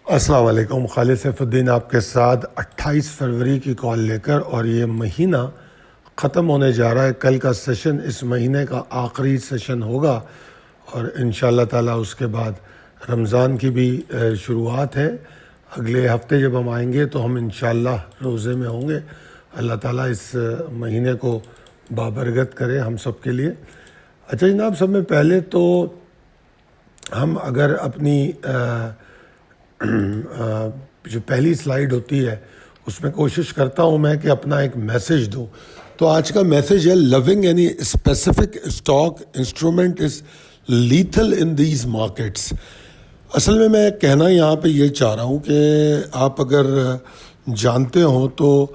السلام علیکم، خالد سیف الدین آپ کے ساتھ 28 فروری کی کال لے کر، اور یہ مہینہ ختم ہونے جا رہا ہے۔ کل کا سیشن اس مہینے کا آخری سیشن ہوگا، اور انشاءاللہ تعالیٰ اس کے بعد رمضان کی بھی شروعات ہے۔ اگلے ہفتے جب ہم آئیں گے تو ہم انشاءاللہ روزے میں ہوں گے۔ اللہ تعالیٰ اس مہینے کو بابرکت کرے ہم سب کے لیے۔ اچھا جناب، سب میں پہلے تو ہم اگر اپنی جو پہلی سلائیڈ ہوتی ہے اس میں کوشش کرتا ہوں میں کہ اپنا ایک میسیج دوں، تو آج کا میسیج ہے long any specific stock instrument is lethal in these markets. اصل میں کہنا یہاں پہ یہ چاہ رہا ہوں کہ آپ اگر جانتے ہوں تو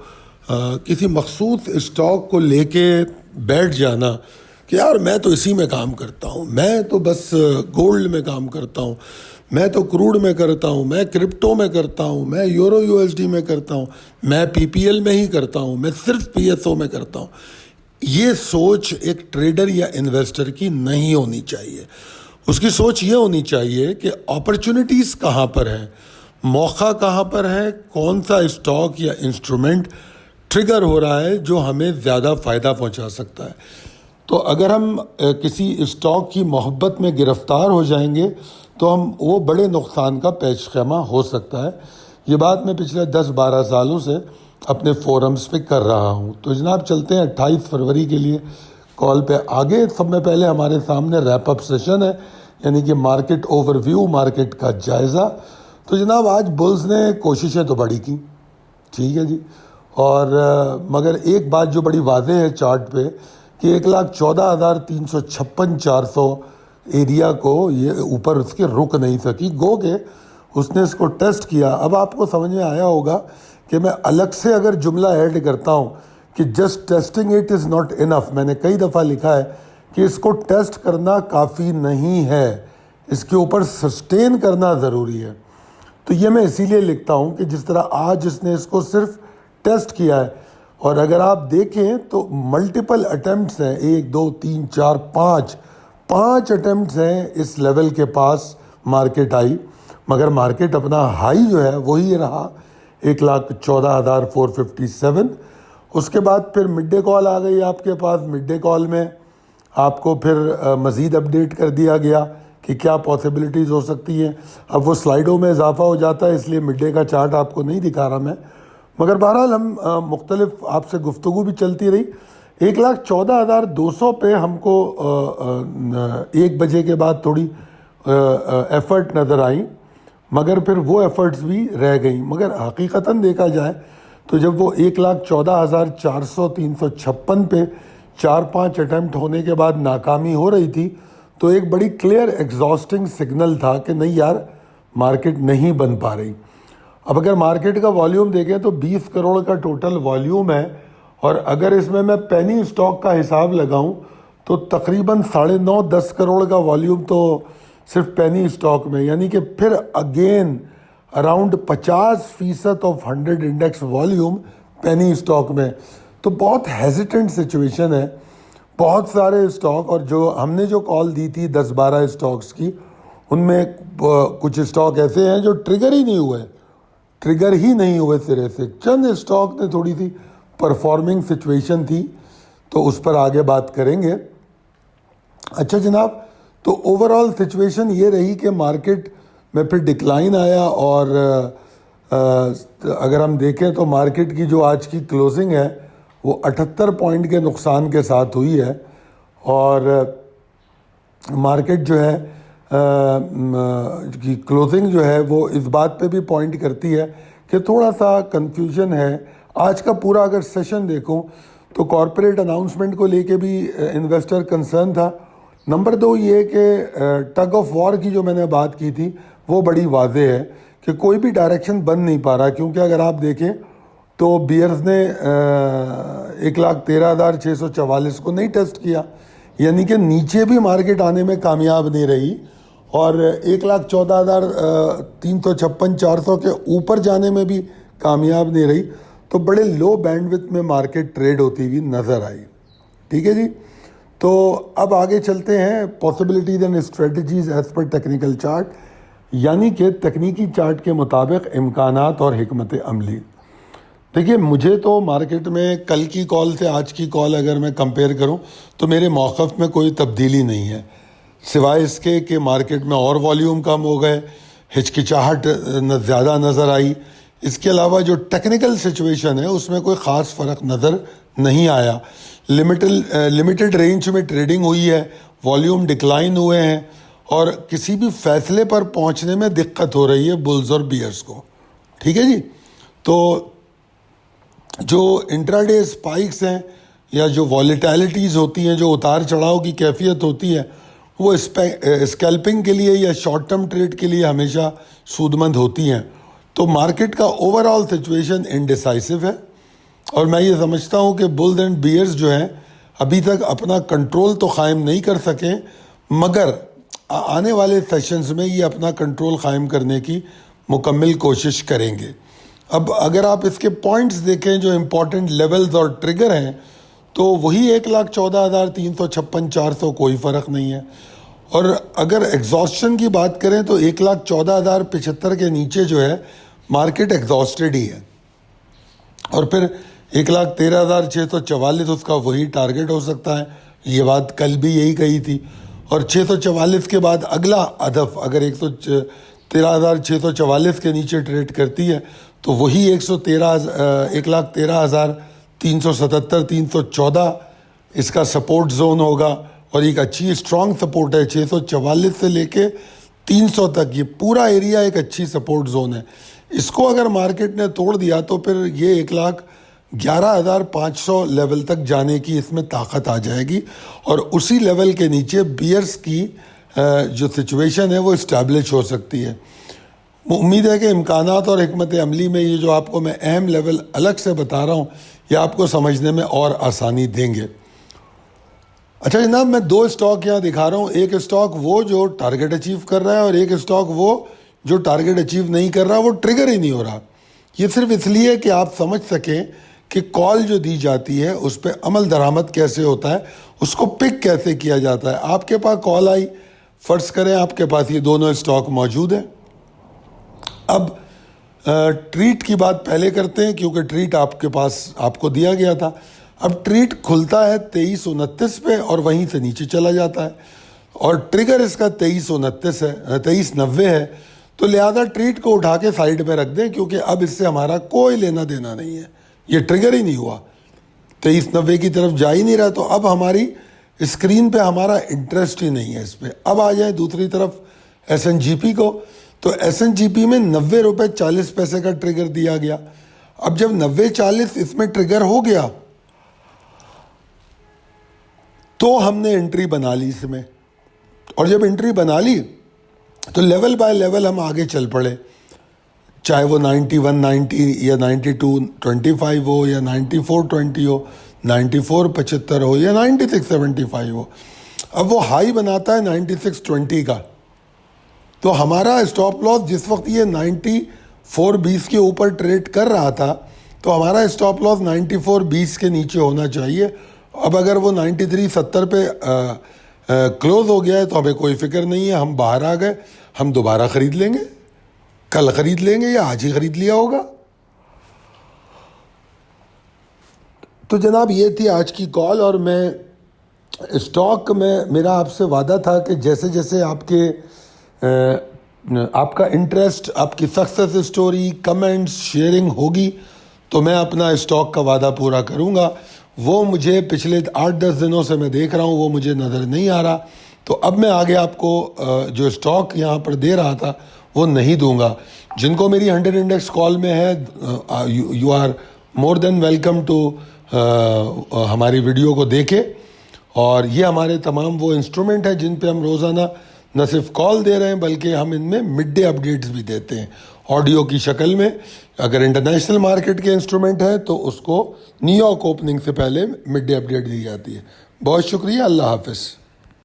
کسی مخصوص اسٹاک کو لے کے بیٹھ جانا کہ یار میں تو اسی میں کام کرتا ہوں، میں تو بس گولڈ میں کام کرتا ہوں، میں تو کروڈ میں کرتا ہوں، میں کرپٹو میں کرتا ہوں، میں یورو یو ایس ڈی میں کرتا ہوں، میں پی پی ایل میں ہی کرتا ہوں، میں صرف پی ایس او میں کرتا ہوں، یہ سوچ ایک ٹریڈر یا انویسٹر کی نہیں ہونی چاہیے۔ اس کی سوچ یہ ہونی چاہیے کہ اپرچونٹیز کہاں پر ہیں، موقع کہاں پر ہے، کون سا اسٹاک یا انسٹرومنٹ ٹریگر ہو رہا ہے جو ہمیں زیادہ فائدہ پہنچا سکتا ہے۔ تو اگر ہم کسی اسٹاک کی محبت میں گرفتار ہو جائیں گے تو وہ بڑے نقصان کا پیش خیمہ ہو سکتا ہے۔ یہ بات میں پچھلے 10-12 سالوں سے اپنے فورمز پہ کر رہا ہوں۔ تو جناب چلتے ہیں 28 فروری کے لیے کال پہ آگے۔ سب میں پہلے ہمارے سامنے ریپ اپ سیشن ہے، یعنی کہ مارکیٹ اوور ویو، مارکیٹ کا جائزہ۔ تو جناب آج بلز نے کوششیں تو بڑی کی، ٹھیک ہے جی، اور مگر ایک بات جو بڑی واضح ہے چارٹ پہ کہ 1,14,356-400 ایریا کو یہ اوپر اس کے رک نہیں سکی، گو کہ اس نے اس کو ٹیسٹ کیا۔ اب آپ کو سمجھ میں آیا ہوگا کہ میں الگ سے اگر جملہ ایڈ کرتا ہوں کہ just testing it is not enough, میں نے کئی دفعہ لکھا ہے کہ اس کو ٹیسٹ کرنا کافی نہیں ہے، اس کے اوپر سسٹین کرنا ضروری ہے۔ تو یہ میں اسی لیے لکھتا ہوں کہ جس طرح آج اس نے اس کو صرف ٹیسٹ کیا ہے، اور اگر آپ دیکھیں تو ملٹیپل اٹیمپٹس ہیں، 1 2 3 4 5 اٹیمپٹس ہیں اس لیول کے پاس مارکیٹ آئی، مگر مارکیٹ اپنا ہائی جو ہے وہی رہا 1,14,457۔ اس کے بعد پھر مڈ ڈے کال آ گئی آپ کے پاس۔ مڈ ڈے کال میں آپ کو پھر مزید اپڈیٹ کر دیا گیا کہ کیا پاسبلٹیز ہو سکتی ہیں۔ اب وہ سلائیڈوں میں اضافہ ہو جاتا ہے، اس لیے مڈ ڈے کا چارٹ آپ کو نہیں دکھا رہا میں، مگر بہرحال ہم مختلف آپ سے گفتگو بھی چلتی رہی۔ 1,14,200 پہ ہم کو 1 بجے کے بعد تھوڑی ایفرٹ نظر آئیں، مگر پھر وہ ایفرٹس بھی رہ گئیں۔ مگر حقیقتاً دیکھا جائے تو جب وہ 1,14,400-356 پہ 4-5 اٹیمپٹ ہونے کے بعد ناکامی ہو رہی تھی تو ایک بڑی کلیئر ایگزاسٹنگ سگنل تھا کہ نہیں یار مارکیٹ نہیں بن پا رہی۔ اب اگر مارکیٹ کا والیوم دیکھیں تو 20 کروڑ کا ٹوٹل والیوم ہے، اور اگر اس میں پینی اسٹاک کا حساب لگاؤں تو تقریباً 9.5-10 کروڑ کا والیوم تو صرف پینی اسٹاک میں، یعنی کہ پھر again around 50% of 100 index volume penny stock میں۔ تو بہت ہیزیٹنٹ سچویشن ہے، بہت سارے اسٹاک، اور جو ہم نے جو کال دی تھی 10-12 اسٹاکس کی، ان میں کچھ اسٹاک ایسے ہیں جو ٹریگر ہی نہیں ہوئے سرے سے۔ چند اسٹاک نے تھوڑی سی پرفارمنگ سچویشن تھی، تو اس پر آگے بات کریں گے۔ اچھا جناب، تو اوورآل سچویشن یہ رہی کہ مارکیٹ میں پھر ڈکلائن آیا، اور اگر ہم دیکھیں تو مارکیٹ کی جو آج کی کلوزنگ ہے وہ 78 پوائنٹ کے نقصان کے ساتھ ہوئی ہے، اور مارکیٹ جو ہے کی کلوزنگ جو ہے وہ اس بات پہ بھی پوائنٹ کرتی ہے کہ تھوڑا سا کنفیوژن ہے۔ آج کا پورا اگر سیشن دیکھوں تو کارپوریٹ اناؤنسمنٹ کو لے کے بھی انویسٹر کنسرن تھا۔ نمبر 2 یہ کہ ٹگ آف وار کی جو میں نے بات کی تھی وہ بڑی واضح ہے کہ کوئی بھی ڈائریکشن بن نہیں پا رہا، کیونکہ اگر آپ دیکھیں تو بیئرز نے 1,13,644 کو نہیں ٹیسٹ کیا، یعنی کہ نیچے بھی مارکیٹ آنے میں کامیاب نہیں رہی، اور 1,14,356-400 کے اوپر جانے میں بھی کامیاب نہیں رہی، تو بڑے لو بینڈ وتھ میں مارکیٹ ٹریڈ ہوتی ہوئی نظر آئی۔ ٹھیک ہے جی، تو اب آگے چلتے ہیں possibilities and strategies as per technical chart. یعنی کہ تکنیکی چارٹ کے مطابق امکانات اور حکمت عملی. دیکھیے مجھے تو مارکیٹ میں کل کی کال سے آج کی کال اگر میں کمپیئر کروں تو میرے موقف میں کوئی تبدیلی نہیں ہے، سوائے اس کے کہ مارکیٹ میں اور والیوم کم ہو گئے، ہچکچاہٹ زیادہ نظر آئی. اس کے علاوہ جو ٹیکنیکل سچویشن ہے اس میں کوئی خاص فرق نظر نہیں آیا. لمیٹڈ رینج میں ٹریڈنگ ہوئی ہے، والیوم ڈکلائن ہوئے ہیں، اور کسی بھی فیصلے پر پہنچنے میں دقت ہو رہی ہے بلز اور بیئرز کو. ٹھیک ہے جی. تو جو انٹراڈے اسپائکس ہیں یا جو والیٹیلٹیز ہوتی ہیں، جو اتار چڑھاؤ کی کیفیت ہوتی ہے، وہ اسکیلپنگ کے لیے یا شارٹ ٹرم ٹریڈ کے لیے ہمیشہ سود مند ہوتی ہیں. تو مارکیٹ کا اوور آل سچویشن انڈیسائسو ہے، اور میں یہ سمجھتا ہوں کہ بلز اینڈ بیئرز جو ہیں ابھی تک اپنا کنٹرول تو قائم نہیں کر سکیں، مگر آنے والے سیشنز میں یہ اپنا کنٹرول قائم کرنے کی مکمل کوشش کریں گے. اب اگر آپ اس کے پوائنٹس دیکھیں جو امپورٹنٹ لیولز اور ٹریگر ہیں، تو وہی 1,14,356 400، کوئی فرق نہیں ہے. اور اگر ایگزاسشن کی بات کریں تو 1,14,075 کے نیچے جو ہے مارکیٹ ایگزاسٹڈ ہی ہے، اور پھر 1,13,644 اس کا وہی ٹارگٹ ہو سکتا ہے. یہ بات کل بھی یہی کہی تھی. اور 644 کے بعد اگلا ہدف اگر 1,13,644 کے نیچے ٹریڈ کرتی ہے تو وہی 1,13,377 314 اس کا سپورٹ زون ہوگا. اور ایک اچھی اسٹرانگ سپورٹ ہے 644 سے لے کے 300 تک، یہ پورا ایریا ایک اچھی سپورٹ زون ہے. اس کو اگر مارکیٹ نے توڑ دیا تو پھر یہ 1,11,500 لیول تک جانے کی اس میں طاقت آ جائے گی، اور اسی لیول کے نیچے بیئرز کی جو سچویشن ہے وہ اسٹیبلش ہو سکتی ہے. امید ہے کہ امکانات اور حکمت عملی میں یہ جو آپ کو میں اہم لیول الگ سے بتا رہا ہوں یہ آپ کو سمجھنے میں اور آسانی دیں گے. اچھا جناب، میں 2 اسٹاک یہاں دکھا رہا ہوں. ایک اسٹاک وہ جو ٹارگٹ اچیو کر رہا ہے، اور ایک اسٹاک وہ جو ٹارگٹ اچیو نہیں کر رہا، وہ ٹریگر ہی نہیں ہو رہا. یہ صرف اس لیے کہ آپ سمجھ سکیں کہ کال جو دی جاتی ہے اس پہ عمل درآمد کیسے ہوتا ہے، اس کو پک کیسے کیا جاتا ہے. آپ کے پاس کال آئی، فرض کریں آپ کے پاس یہ دونوں اسٹاک موجود ہیں. اب ٹریٹ کی بات پہلے کرتے ہیں کیونکہ ٹریٹ آپ کے پاس آپ کو دیا گیا تھا. اب ٹریٹ کھلتا ہے 2329 پہ اور وہیں سے نیچے چلا جاتا ہے، اور ٹریگر اس کا 2329 ہے، 2390 ہے. تو لہذا ٹریٹ کو اٹھا کے سائڈ میں رکھ دیں، کیونکہ اب اس سے ہمارا کوئی لینا دینا نہیں ہے. یہ ٹریگر ہی نہیں ہوا، 2390 کی طرف جا ہی نہیں رہا. تو اب ہماری اسکرین پہ ہمارا انٹرسٹ ہی نہیں ہے اس پہ. اب آ جائیں دوسری طرف SNGP کو. تو SNGP میں 90 روپے 40 پیسے کا ٹریگر دیا گیا. اب جب 90-40 اس میں ٹریگر ہو گیا تو ہم نے انٹری بنا لی اس میں، اور جب انٹری بنا لی تو لیول بائی لیول ہم آگے چل پڑے، چاہے وہ 9190 یا 9225 ہو یا 9420 ہو، 9475 ہو یا 9675 ہو. اب وہ ہائی بناتا ہے 9620 کا. تو ہمارا اسٹاپ لاس جس وقت یہ 9420 کے اوپر ٹریڈ کر رہا تھا تو ہمارا اسٹاپ لاس 9420 کے نیچے ہونا چاہیے. اب اگر وہ 9370 پہ کلوز ہو گیا ہے تو ہمیں کوئی فکر نہیں ہے، ہم باہر آ گئے، ہم دوبارہ خرید لیں گے، کل خرید لیں گے یا آج ہی خرید لیا ہوگا. تو جناب یہ تھی آج کی کال. اور میں اسٹاک میں میرا آپ سے وعدہ تھا کہ جیسے جیسے آپ کا انٹرسٹ، آپ کی سکسیس اسٹوری، کمنٹس، شیئرنگ ہوگی تو میں اپنا اسٹاک کا وعدہ پورا کروں گا. وہ مجھے پچھلے 8-10 دنوں سے میں دیکھ رہا ہوں وہ مجھے نظر نہیں آ رہا. تو اب میں آگے آپ کو جو اسٹاک یہاں پر دے رہا تھا وہ نہیں دوں گا. جن کو میری 100 انڈیکس کال میں ہے، you are more than welcome to ہماری ویڈیو کو دیکھے. اور یہ ہمارے تمام وہ انسٹرومنٹ ہیں جن پہ ہم روزانہ نہ صرف کال دے رہے ہیں بلکہ ہم ان میں مڈ ڈے اپڈیٹس بھی دیتے ہیں آڈیو کی شکل میں. اگر انٹرنیشنل مارکیٹ کے انسٹرومنٹ ہیں تو اس کو نیو یارک اوپننگ سے پہلے مڈ ڈے اپڈیٹ دی جاتی ہے. بہت شکریہ، اللہ حافظ.